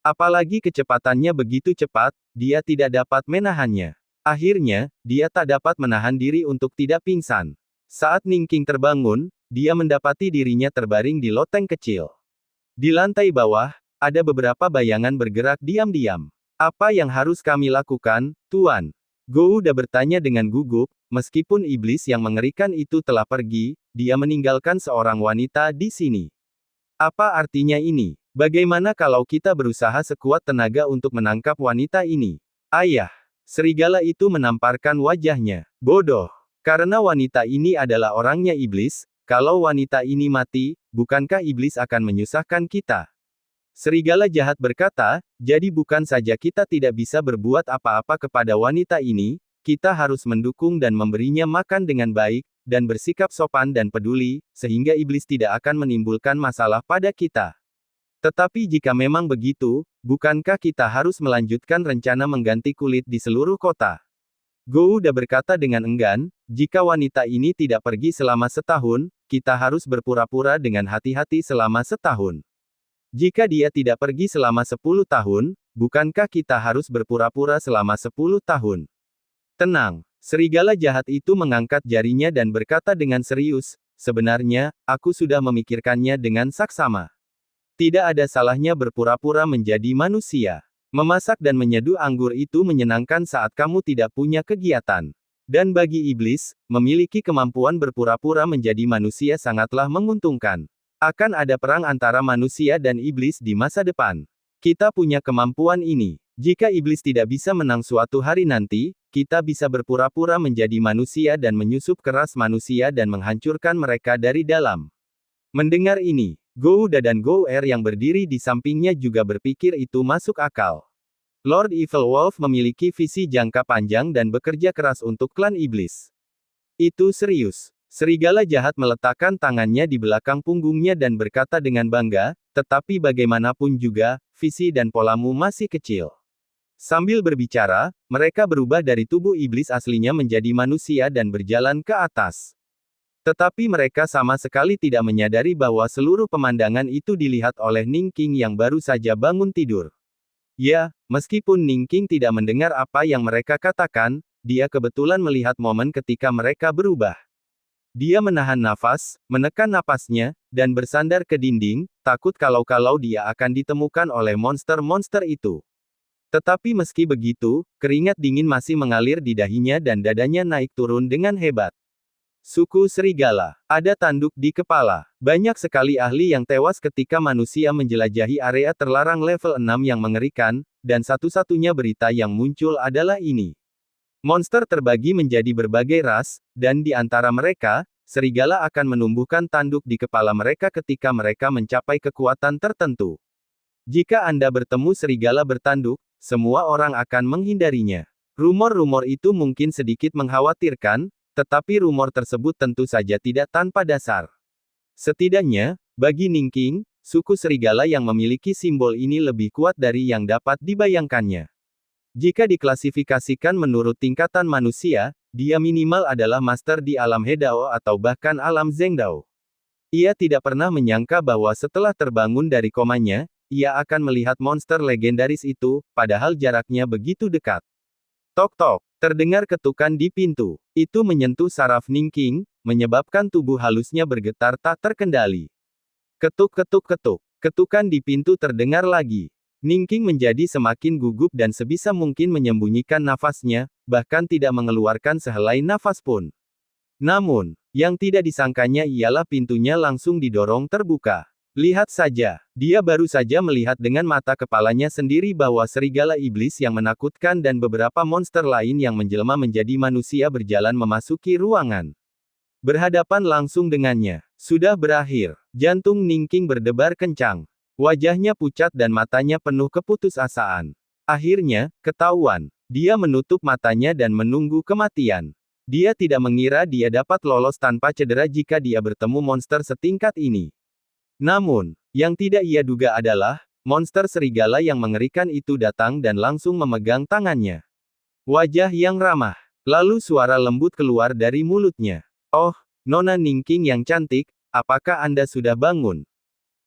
Apalagi kecepatannya begitu cepat, dia tidak dapat menahannya. Akhirnya, dia tak dapat menahan diri untuk tidak pingsan. Saat Ning King terbangun, dia mendapati dirinya terbaring di loteng kecil. Di lantai bawah, ada beberapa bayangan bergerak diam-diam. Apa yang harus kami lakukan, Tuan? Gouda bertanya dengan gugup, meskipun iblis yang mengerikan itu telah pergi, dia meninggalkan seorang wanita di sini. Apa artinya ini? Bagaimana kalau kita berusaha sekuat tenaga untuk menangkap wanita ini? Ayah! Serigala itu menamparkan wajahnya. Bodoh! Karena wanita ini adalah orangnya iblis, kalau wanita ini mati, bukankah iblis akan menyusahkan kita? Serigala jahat berkata, jadi bukan saja kita tidak bisa berbuat apa-apa kepada wanita ini, kita harus mendukung dan memberinya makan dengan baik, dan bersikap sopan dan peduli, sehingga iblis tidak akan menimbulkan masalah pada kita. Tetapi jika memang begitu, bukankah kita harus melanjutkan rencana mengganti kulit di seluruh kota? Gouda berkata dengan enggan, jika wanita ini tidak pergi selama setahun, kita harus berpura-pura dengan hati-hati selama setahun. Jika dia tidak pergi selama 10 tahun, bukankah kita harus berpura-pura selama 10 tahun? Tenang, serigala jahat itu mengangkat jarinya dan berkata dengan serius, sebenarnya, aku sudah memikirkannya dengan saksama. Tidak ada salahnya berpura-pura menjadi manusia. Memasak dan menyeduh anggur itu menyenangkan saat kamu tidak punya kegiatan. Dan bagi iblis, memiliki kemampuan berpura-pura menjadi manusia sangatlah menguntungkan. Akan ada perang antara manusia dan iblis di masa depan. Kita punya kemampuan ini. Jika iblis tidak bisa menang suatu hari nanti, kita bisa berpura-pura menjadi manusia dan menyusup keras manusia dan menghancurkan mereka dari dalam. Mendengar ini, Gouda dan Gouer yang berdiri di sampingnya juga berpikir itu masuk akal. Lord Evil Wolf memiliki visi jangka panjang dan bekerja keras untuk klan iblis. Itu serius. Serigala jahat meletakkan tangannya di belakang punggungnya dan berkata dengan bangga, tetapi bagaimanapun juga, visi dan polamu masih kecil. Sambil berbicara, mereka berubah dari tubuh iblis aslinya menjadi manusia dan berjalan ke atas. Tetapi mereka sama sekali tidak menyadari bahwa seluruh pemandangan itu dilihat oleh Ning King yang baru saja bangun tidur. Ya, meskipun Ning King tidak mendengar apa yang mereka katakan, dia kebetulan melihat momen ketika mereka berubah. Dia menahan nafas, menekan napasnya, dan bersandar ke dinding, takut kalau-kalau dia akan ditemukan oleh monster-monster itu. Tetapi meski begitu, keringat dingin masih mengalir di dahinya dan dadanya naik turun dengan hebat. Suku serigala. Ada tanduk di kepala. Banyak sekali ahli yang tewas ketika manusia menjelajahi area terlarang level 6 yang mengerikan, dan satu-satunya berita yang muncul adalah ini. Monster terbagi menjadi berbagai ras, dan di antara mereka, serigala akan menumbuhkan tanduk di kepala mereka ketika mereka mencapai kekuatan tertentu. Jika Anda bertemu serigala bertanduk, semua orang akan menghindarinya. Rumor-rumor itu mungkin sedikit mengkhawatirkan, tetapi rumor tersebut tentu saja tidak tanpa dasar. Setidaknya, bagi Ning King, suku serigala yang memiliki simbol ini lebih kuat dari yang dapat dibayangkannya. Jika diklasifikasikan menurut tingkatan manusia, dia minimal adalah master di alam Hedao atau bahkan alam Zhengdao. Ia tidak pernah menyangka bahwa setelah terbangun dari komanya, ia akan melihat monster legendaris itu, padahal jaraknya begitu dekat. Tok-tok, terdengar ketukan di pintu. Itu menyentuh saraf Ning King, menyebabkan tubuh halusnya bergetar tak terkendali. Ketuk-ketuk-ketuk. Ketukan di pintu terdengar lagi. Ning King menjadi semakin gugup dan sebisa mungkin menyembunyikan nafasnya, bahkan tidak mengeluarkan sehelai nafas pun. Namun, yang tidak disangkanya ialah pintunya langsung didorong terbuka. Lihat saja, dia baru saja melihat dengan mata kepalanya sendiri bahwa serigala iblis yang menakutkan dan beberapa monster lain yang menjelma menjadi manusia berjalan memasuki ruangan. Berhadapan langsung dengannya. Sudah berakhir. Jantung Ning King berdebar kencang. Wajahnya pucat dan matanya penuh keputusasaan. Akhirnya, ketahuan. Dia menutup matanya dan menunggu kematian. Dia tidak mengira dia dapat lolos tanpa cedera jika dia bertemu monster setingkat ini. Namun, yang tidak ia duga adalah, monster serigala yang mengerikan itu datang dan langsung memegang tangannya. Wajah yang ramah. Lalu suara lembut keluar dari mulutnya. Oh, Nona Ning King yang cantik, apakah Anda sudah bangun?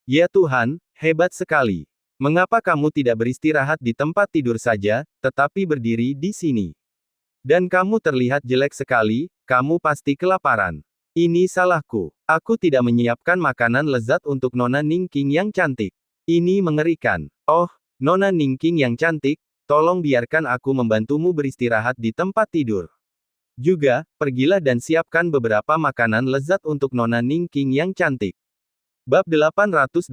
Ya Tuhan, hebat sekali. Mengapa kamu tidak beristirahat di tempat tidur saja, tetapi berdiri di sini? Dan kamu terlihat jelek sekali, kamu pasti kelaparan. Ini salahku. Aku tidak menyiapkan makanan lezat untuk Nona Ning King yang cantik. Ini mengerikan. Oh, Nona Ning King yang cantik, tolong biarkan aku membantumu beristirahat di tempat tidur. Juga, pergilah dan siapkan beberapa makanan lezat untuk Nona Ning King yang cantik. Bab 885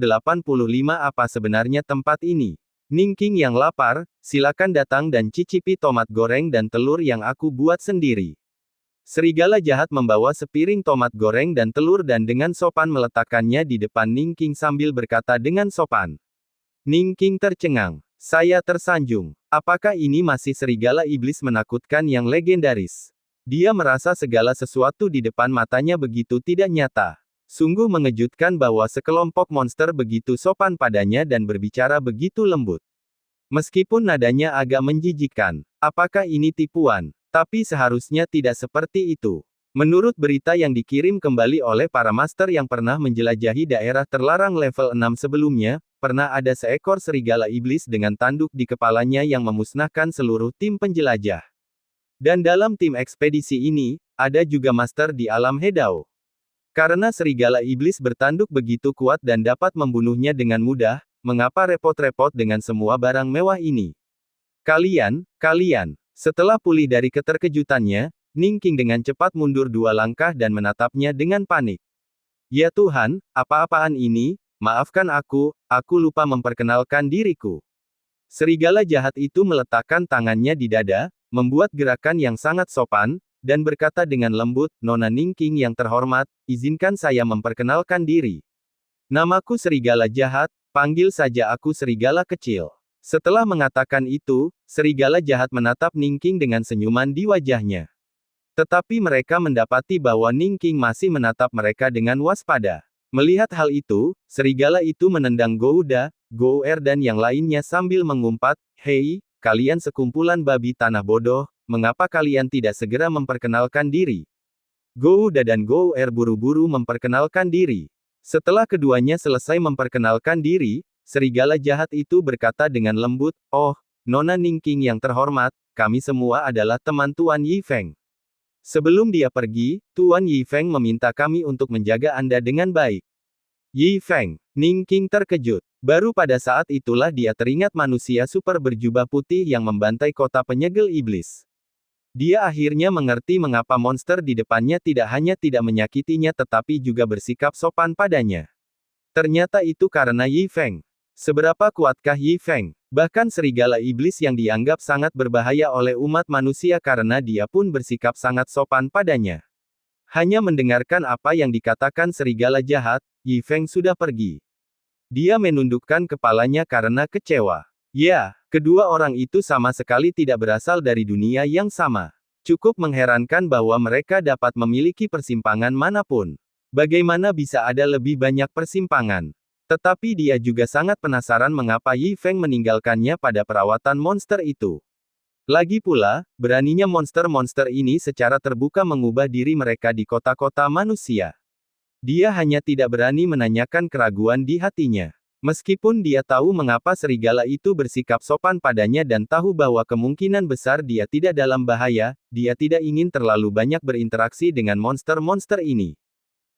Apa sebenarnya tempat ini? Ning King yang lapar, silakan datang dan cicipi tomat goreng dan telur yang aku buat sendiri. Serigala jahat membawa sepiring tomat goreng dan telur dan dengan sopan meletakkannya di depan Ningking sambil berkata dengan sopan. Ningking tercengang. Saya tersanjung. Apakah ini masih serigala iblis menakutkan yang legendaris? Dia merasa segala sesuatu di depan matanya begitu tidak nyata. Sungguh mengejutkan bahwa sekelompok monster begitu sopan padanya dan berbicara begitu lembut. Meskipun nadanya agak menjijikkan. Apakah ini tipuan? Tapi seharusnya tidak seperti itu. Menurut berita yang dikirim kembali oleh para master yang pernah menjelajahi daerah terlarang level 6 sebelumnya, pernah ada seekor serigala iblis dengan tanduk di kepalanya yang memusnahkan seluruh tim penjelajah. Dan dalam tim ekspedisi ini, ada juga master di alam Hedao. Karena serigala iblis bertanduk begitu kuat dan dapat membunuhnya dengan mudah, mengapa repot-repot dengan semua barang mewah ini? Kalian. Setelah pulih dari keterkejutannya, Ningking dengan cepat mundur 2 langkah dan menatapnya dengan panik. Ya Tuhan, apa-apaan ini? Maafkan aku lupa memperkenalkan diriku. Serigala jahat itu meletakkan tangannya di dada, membuat gerakan yang sangat sopan, dan berkata dengan lembut, Nona Ningking yang terhormat, izinkan saya memperkenalkan diri. Namaku serigala jahat, panggil saja aku serigala kecil. Setelah mengatakan itu, serigala jahat menatap Ningking dengan senyuman di wajahnya. Tetapi mereka mendapati bahwa Ningking masih menatap mereka dengan waspada. Melihat hal itu, serigala itu menendang Gouda, Gouer dan yang lainnya sambil mengumpat, Hei, kalian sekumpulan babi tanah bodoh, mengapa kalian tidak segera memperkenalkan diri? Gouda dan Gouer buru-buru memperkenalkan diri. Setelah keduanya selesai memperkenalkan diri, serigala jahat itu berkata dengan lembut, Oh, Nona Ningking yang terhormat, kami semua adalah teman Tuan Yifeng. Sebelum dia pergi, Tuan Yifeng meminta kami untuk menjaga Anda dengan baik. Yifeng. Ningking terkejut. Baru pada saat itulah dia teringat manusia super berjubah putih yang membantai kota penyegel iblis. Dia akhirnya mengerti mengapa monster di depannya tidak hanya tidak menyakitinya tetapi juga bersikap sopan padanya. Ternyata itu karena Yifeng. Seberapa kuatkah Yifeng? Bahkan serigala iblis yang dianggap sangat berbahaya oleh umat manusia karena dia pun bersikap sangat sopan padanya. Hanya mendengarkan apa yang dikatakan serigala jahat, Yifeng sudah pergi. Dia menundukkan kepalanya karena kecewa. Ya, kedua orang itu sama sekali tidak berasal dari dunia yang sama. Cukup mengherankan bahwa mereka dapat memiliki persimpangan manapun. Bagaimana bisa ada lebih banyak persimpangan? Tetapi dia juga sangat penasaran mengapa Yifeng meninggalkannya pada perawatan monster itu. Lagi pula, beraninya monster-monster ini secara terbuka mengubah diri mereka di kota-kota manusia. Dia hanya tidak berani menanyakan keraguan di hatinya. Meskipun dia tahu mengapa serigala itu bersikap sopan padanya dan tahu bahwa kemungkinan besar dia tidak dalam bahaya, dia tidak ingin terlalu banyak berinteraksi dengan monster-monster ini.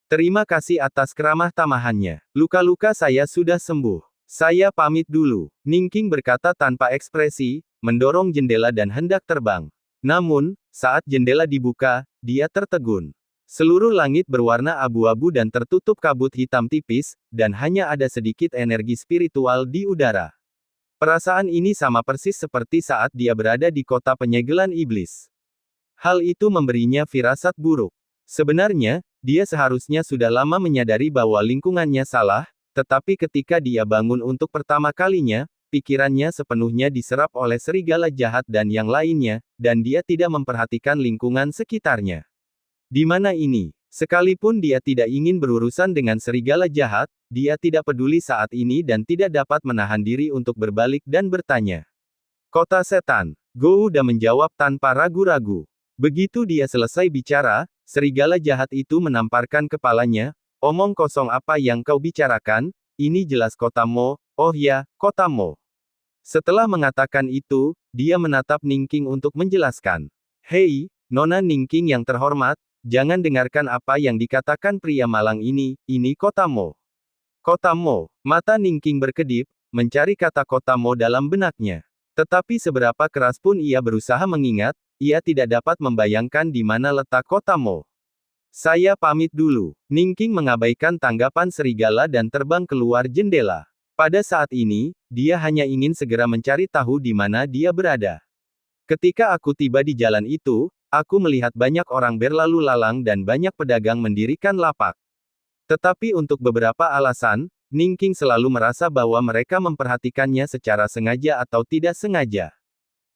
Terima kasih atas keramah tamahannya. Luka-luka saya sudah sembuh. Saya pamit dulu. Ningking berkata tanpa ekspresi, mendorong jendela dan hendak terbang. Namun, saat jendela dibuka, dia tertegun. Seluruh langit berwarna abu-abu dan tertutup kabut hitam tipis, dan hanya ada sedikit energi spiritual di udara. Perasaan ini sama persis seperti saat dia berada di kota penyegelan iblis. Hal itu memberinya firasat buruk. Sebenarnya, dia seharusnya sudah lama menyadari bahwa lingkungannya salah, tetapi ketika dia bangun untuk pertama kalinya, pikirannya sepenuhnya diserap oleh serigala jahat dan yang lainnya, dan dia tidak memperhatikan lingkungan sekitarnya. Di mana ini? Sekalipun dia tidak ingin berurusan dengan serigala jahat, dia tidak peduli saat ini dan tidak dapat menahan diri untuk berbalik dan bertanya. Kota setan. Gouda menjawab tanpa ragu-ragu. Begitu dia selesai bicara, serigala jahat itu menamparkan kepalanya, omong kosong apa yang kau bicarakan, ini jelas kota Mo, oh ya, kota Mo. Setelah mengatakan itu, dia menatap Ningking untuk menjelaskan. Hei, Nona Ningking yang terhormat, jangan dengarkan apa yang dikatakan pria malang ini kota Mo. Kota Mo. Mata Ningking berkedip, mencari kata kota Mo dalam benaknya. Tetapi seberapa keras pun ia berusaha mengingat, ia tidak dapat membayangkan di mana letak kota Mo. Saya pamit dulu. Ningking mengabaikan tanggapan serigala dan terbang keluar jendela. Pada saat ini, dia hanya ingin segera mencari tahu di mana dia berada. Ketika aku tiba di jalan itu, Aku melihat banyak orang berlalu lalang dan banyak pedagang mendirikan lapak. Tetapi untuk beberapa alasan, Ningking selalu merasa bahwa mereka memperhatikannya secara sengaja atau tidak sengaja.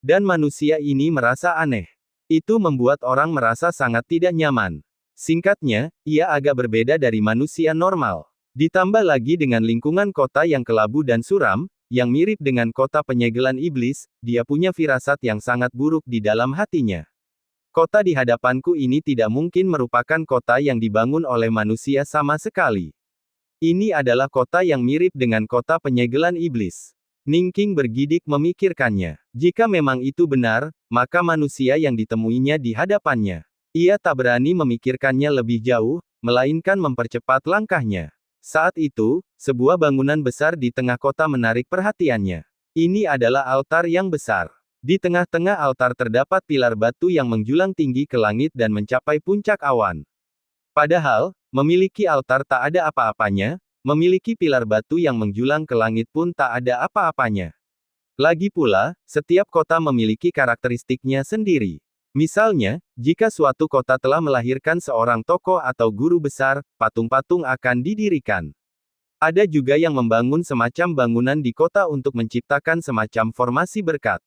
Dan manusia ini merasa aneh. Itu membuat orang merasa sangat tidak nyaman. Singkatnya, ia agak berbeda dari manusia normal. Ditambah lagi dengan lingkungan kota yang kelabu dan suram, yang mirip dengan kota penyegelan iblis, dia punya firasat yang sangat buruk di dalam hatinya. Kota di hadapanku ini tidak mungkin merupakan kota yang dibangun oleh manusia sama sekali. Ini adalah kota yang mirip dengan kota penyegelan iblis. Ningking bergidik memikirkannya. Jika memang itu benar, maka manusia yang ditemuinya di hadapannya. Ia tak berani memikirkannya lebih jauh, melainkan mempercepat langkahnya. Saat itu, sebuah bangunan besar di tengah kota menarik perhatiannya. Ini adalah altar yang besar. Di tengah-tengah altar terdapat pilar batu yang menjulang tinggi ke langit dan mencapai puncak awan. Padahal, memiliki altar tak ada apa-apanya, memiliki pilar batu yang menjulang ke langit pun tak ada apa-apanya. Lagi pula, setiap kota memiliki karakteristiknya sendiri. Misalnya, jika suatu kota telah melahirkan seorang tokoh atau guru besar, patung-patung akan didirikan. Ada juga yang membangun semacam bangunan di kota untuk menciptakan semacam formasi berkat.